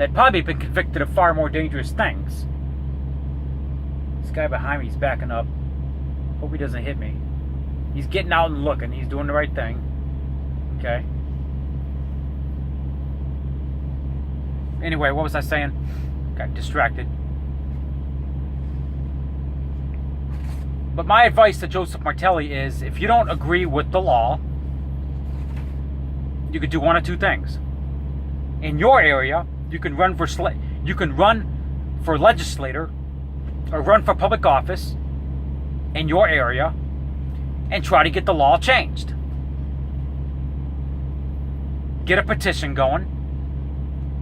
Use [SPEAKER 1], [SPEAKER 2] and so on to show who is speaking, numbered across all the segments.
[SPEAKER 1] that probably have been convicted of far more dangerous things. This guy behind me is backing up. Hope he doesn't hit me. He's getting out and looking. He's doing the right thing. Okay. Anyway, what was I saying? Got distracted. But my advice to Joseph Martelli is, if you don't agree with the law, you could do one of two things. In your area, you can run for legislator or run for public office in your area and try to get the law changed. Get a petition going.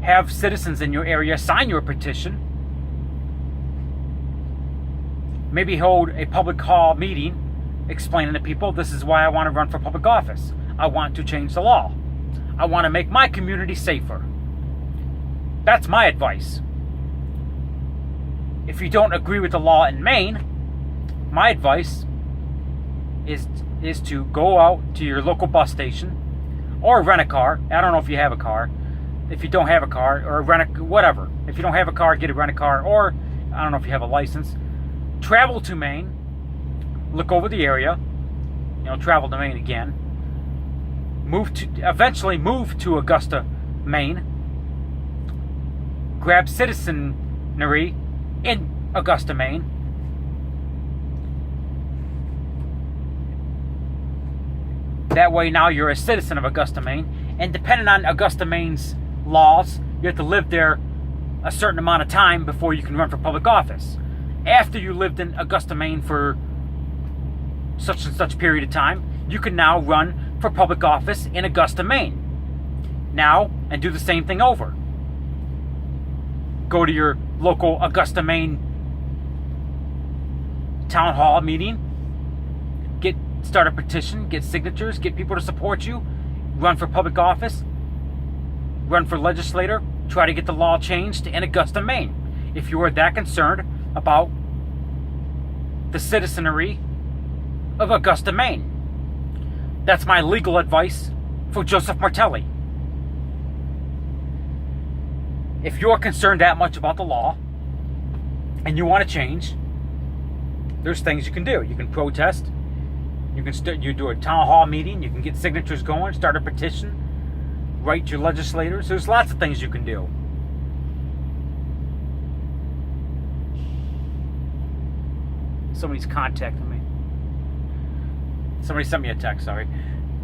[SPEAKER 1] Have citizens in your area sign your petition. Maybe hold a public hall meeting explaining to people, this is why I want to run for public office. I want to change the law. I want to make my community safer. That's my advice. If you don't agree with the law in Maine, my advice is to go out to your local bus station or rent a car. I don't know if you have a car. If you don't have a car, or whatever. If you don't have a car, get a rent a car, or I don't know if you have a license. Travel to Maine. Look over the area. Travel to Maine again. Eventually move to Augusta, Maine. Grab citizenry in Augusta, Maine. That way now you're a citizen of Augusta, Maine. And depending on Augusta, Maine's laws, you have to live there a certain amount of time before you can run for public office. After you lived in Augusta, Maine for such and such period of time, you can now run for public office in Augusta, Maine. Now, and do the same thing over. Go to your local Augusta, Maine town hall meeting. Start a petition, get signatures, get people to support you, run for public office, run for legislator, try to get the law changed in Augusta, Maine. If you are that concerned about the citizenry of Augusta, Maine. That's my legal advice for Joseph Martelli. If you're concerned that much about the law and you want to change, there's things you can do. You can protest. You do a town hall meeting. You can get signatures going. Start a petition. Write to your legislators. There's lots of things you can do. Somebody's contacting me. Somebody sent me a text, sorry.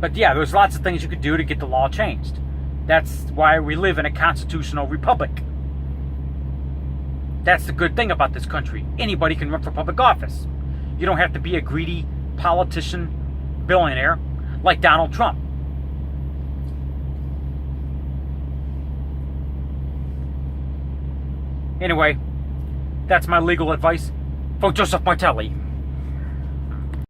[SPEAKER 1] But yeah, there's lots of things you could do to get the law changed. That's why we live in a constitutional republic. That's the good thing about this country. Anybody can run for public office. You don't have to be a greedy politician, billionaire like Donald Trump. Anyway, that's my legal advice for Joseph Martelli.